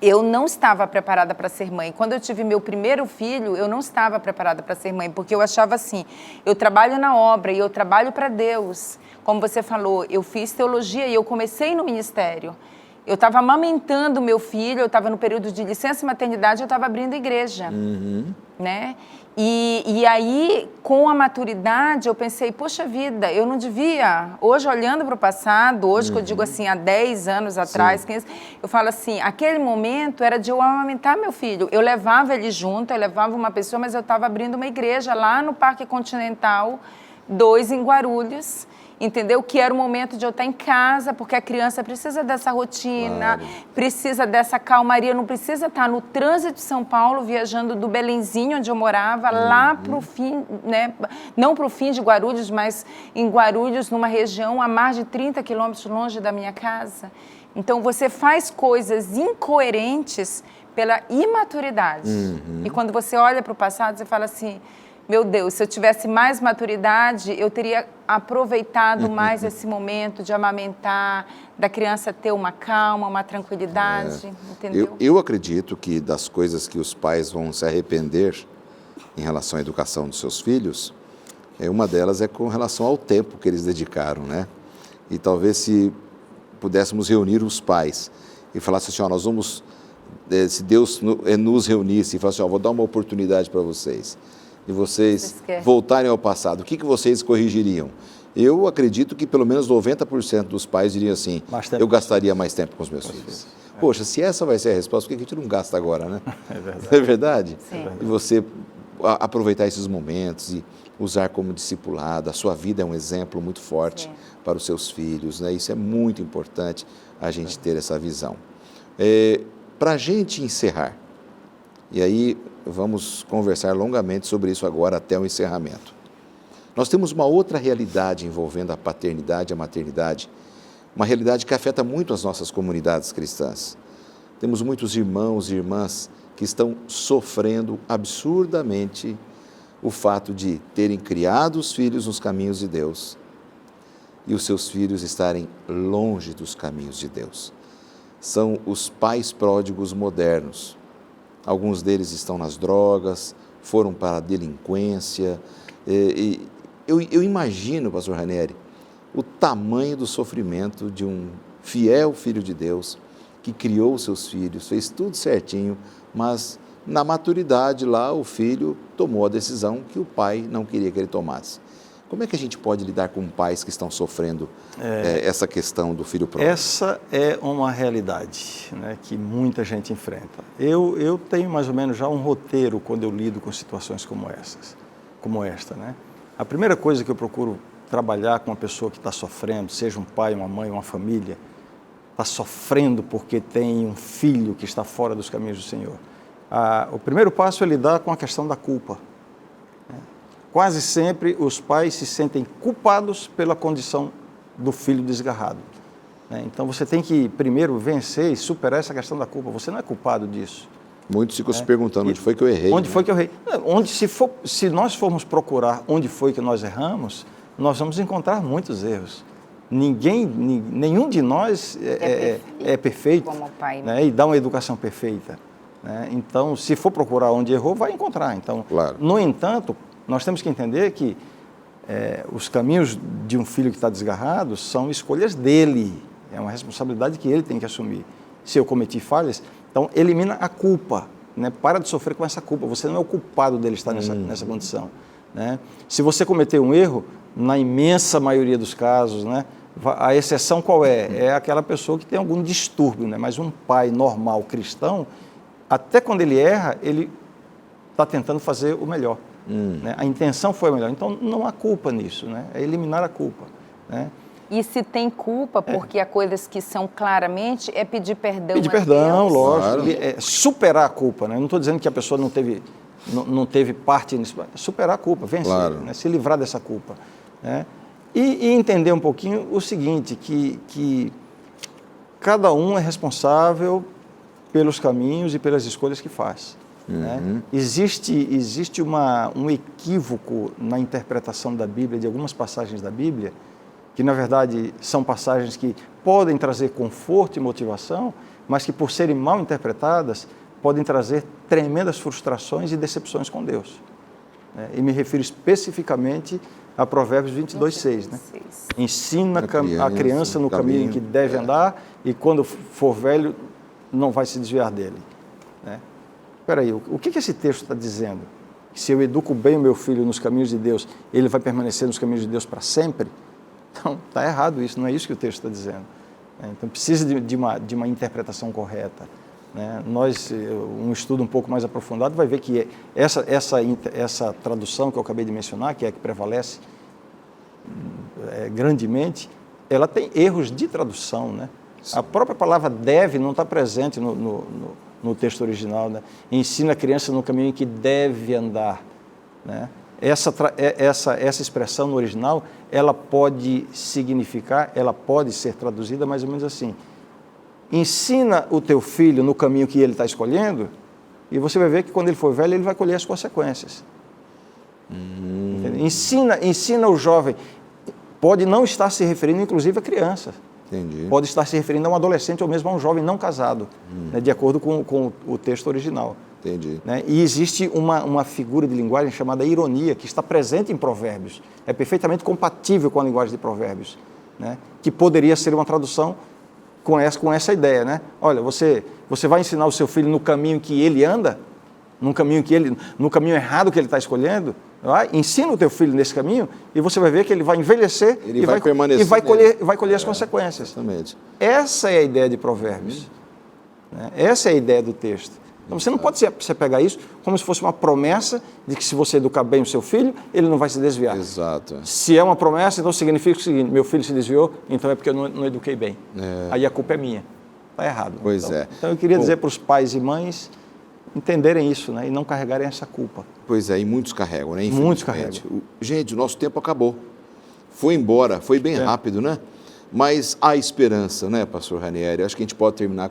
eu não estava preparada para ser mãe. Quando eu tive meu primeiro filho, eu não estava preparada para ser mãe, porque eu achava assim, eu trabalho na obra e eu trabalho para Deus. Como você falou, eu fiz teologia e eu comecei no ministério. Eu estava amamentando meu filho, eu estava no período de licença maternidade, eu estava abrindo igreja, né? E aí, com a maturidade, eu pensei, poxa vida, eu não devia, hoje olhando para o passado, hoje que eu digo assim, há 10 anos atrás, 15, eu falo assim, aquele momento era de eu amamentar meu filho. Eu levava ele junto, eu levava uma pessoa, mas eu estava abrindo uma igreja lá no Parque Continental 2, em Guarulhos, entendeu? Que era o momento de eu estar em casa, porque a criança precisa dessa rotina, precisa dessa calmaria, não precisa estar no trânsito de São Paulo, viajando do Belenzinho, onde eu morava, lá para o fim, né? Não para o fim de Guarulhos, mas em Guarulhos, numa região a mais de 30 quilômetros longe da minha casa. Então, você faz coisas incoerentes pela imaturidade. E quando você olha para o passado, você fala assim, meu Deus, se eu tivesse mais maturidade, eu teria aproveitado mais esse momento de amamentar, da criança ter uma calma, uma tranquilidade, entendeu? Eu acredito que das coisas que os pais vão se arrepender em relação à educação dos seus filhos, uma delas é com relação ao tempo que eles dedicaram, né? E talvez se pudéssemos reunir os pais e falasse assim, ó, nós vamos, se Deus nos reunisse e falasse, ó, vou dar uma oportunidade para vocês, de vocês voltarem ao passado, o que vocês corrigiriam? Eu acredito que pelo menos 90% dos pais diriam assim, eu gastaria mais tempo com os meus filhos. Poxa, se essa vai ser a resposta, por que a gente não gasta agora, né? É verdade. É verdade? Sim. E você aproveitar esses momentos e usar como discipulado, a sua vida é um exemplo muito forte para os seus filhos, né? Isso é muito importante, a gente ter essa visão. Para a gente encerrar, e aí vamos conversar longamente sobre isso agora até o encerramento. Nós temos uma outra realidade envolvendo a paternidade e a maternidade, uma realidade que afeta muito as nossas comunidades cristãs. Temos muitos irmãos e irmãs que estão sofrendo absurdamente o fato de terem criado os filhos nos caminhos de Deus e os seus filhos estarem longe dos caminhos de Deus. São os pais pródigos modernos. Alguns deles estão nas drogas, foram para a delinquência. Eu imagino, pastor Ranieri, o tamanho do sofrimento de um fiel filho de Deus que criou os seus filhos, fez tudo certinho, mas na maturidade lá o filho tomou a decisão que o pai não queria que ele tomasse. Como é que a gente pode lidar com pais que estão sofrendo essa questão do filho pródigo? Essa é uma realidade, né, que muita gente enfrenta. Eu tenho mais ou menos já um roteiro quando eu lido com situações como esta, né? A primeira coisa que eu procuro trabalhar com uma pessoa que está sofrendo, seja um pai, uma mãe, uma família, está sofrendo porque tem um filho que está fora dos caminhos do Senhor. O primeiro passo é lidar com a questão da culpa. Quase sempre os pais se sentem culpados pela condição do filho desgarrado. Então você tem que primeiro vencer e superar essa questão da culpa. Você não é culpado disso. Muitos ficam se perguntando, onde foi que eu errei? Onde foi que eu errei? Se nós formos procurar onde foi que nós erramos, nós vamos encontrar muitos erros. Nenhum de nós é perfeito, como pai, né? E dá uma educação perfeita. Né? Então, se for procurar onde errou, vai encontrar. Então, claro. No entanto, nós temos que entender que os caminhos de um filho que está desgarrado são escolhas dele. É uma responsabilidade que ele tem que assumir. Se eu cometi falhas, então elimina a culpa. Né? Para de sofrer com essa culpa. Você não é o culpado dele estar nessa condição. Né? Se você cometeu um erro, na imensa maioria dos casos, né, a exceção qual é? É aquela pessoa que tem algum distúrbio. Né? Mas um pai normal, cristão, até quando ele erra, ele está tentando fazer o melhor. Né? A intenção foi a melhor. Então, não há culpa nisso, né? É eliminar a culpa. Né? E se tem culpa, porque há coisas que são claramente, é pedir perdão. Pedir perdão, lógico. Claro. Superar a culpa. Né? Não estou dizendo que a pessoa não teve parte nisso. Superar a culpa, vencer, claro. Né? Se livrar dessa culpa. Né? E entender um pouquinho o seguinte, que cada um é responsável pelos caminhos e pelas escolhas que faz. Né? Existe um equívoco na interpretação da Bíblia, de algumas passagens da Bíblia, que na verdade são passagens que podem trazer conforto e motivação, mas que por serem mal interpretadas, podem trazer tremendas frustrações e decepções com Deus. Né? E me refiro especificamente a Provérbios 22:6. Né? Ensina a criança no caminho em que deve andar e quando for velho não vai se desviar dele. Né? Espera aí, o que esse texto está dizendo? se eu educo bem o meu filho nos caminhos de Deus, ele vai permanecer nos caminhos de Deus para sempre. Então, está errado isso, não é isso que o texto está dizendo. Então, precisa de uma interpretação correta. Né? Um estudo um pouco mais aprofundado vai ver que essa tradução que eu acabei de mencionar, que é a que prevalece grandemente, ela tem erros de tradução. Né? A própria palavra deve não está presente no texto original. Né? Ensina a criança no caminho em que deve andar. Né? Essa expressão no original, ela pode significar, ela pode ser traduzida mais ou menos assim: ensina o teu filho no caminho que ele está escolhendo, e você vai ver que quando ele for velho, ele vai colher as consequências. Ensina o jovem. Pode não estar se referindo, inclusive, a criança. Entendi. Pode estar se referindo a um adolescente ou mesmo a um jovem não casado, né, de acordo com o texto original. Entendi. Né? E existe uma figura de linguagem chamada ironia, que está presente em Provérbios. É perfeitamente compatível com a linguagem de Provérbios, né? Que poderia ser uma tradução com essa ideia. Né? Olha, você vai ensinar o seu filho no caminho que ele anda, no caminho errado que ele está escolhendo. Ensina o teu filho nesse caminho e você vai ver que ele vai envelhecer e vai permanecer e vai colher as consequências. Exatamente. Essa é a ideia de Provérbios. Né? Essa é a ideia do texto. Então, você não pode se pegar isso como se fosse uma promessa de que se você educar bem o seu filho, ele não vai se desviar. Exato. Se é uma promessa, então significa o seguinte: meu filho se desviou, então é porque eu não eduquei bem. Aí a culpa é minha. Está errado. Pois é. Então eu queria dizer para os pais e mães entenderem isso, né, e não carregarem essa culpa. Pois é, e muitos carregam, né? Muitos carregam. Gente, o nosso tempo acabou. Foi embora, foi bem rápido, né? Mas há esperança, né, pastor Ranieri? Acho que a gente pode terminar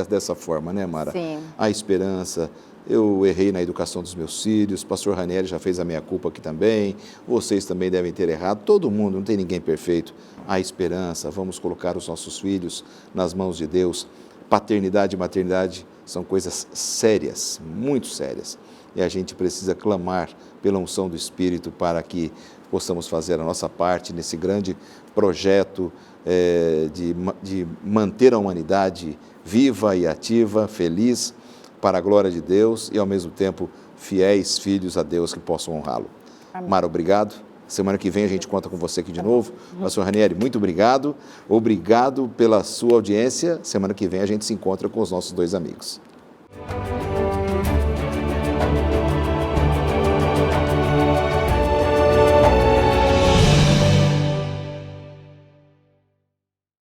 dessa forma, né, Mara? Sim. Há esperança. Eu errei na educação dos meus filhos, pastor Ranieri já fez a minha culpa aqui também, vocês também devem ter errado, todo mundo, não tem ninguém perfeito. Há esperança, vamos colocar os nossos filhos nas mãos de Deus. Paternidade e maternidade são coisas sérias, muito sérias. E a gente precisa clamar pela unção do Espírito para que possamos fazer a nossa parte nesse grande projeto de manter a humanidade viva e ativa, feliz, para a glória de Deus e, ao mesmo tempo, fiéis filhos a Deus que possam honrá-lo. Mara, obrigado. Semana que vem a gente conta com você aqui de novo. Pastor Ranieri, muito obrigado. Obrigado pela sua audiência. Semana que vem a gente se encontra com os nossos dois amigos.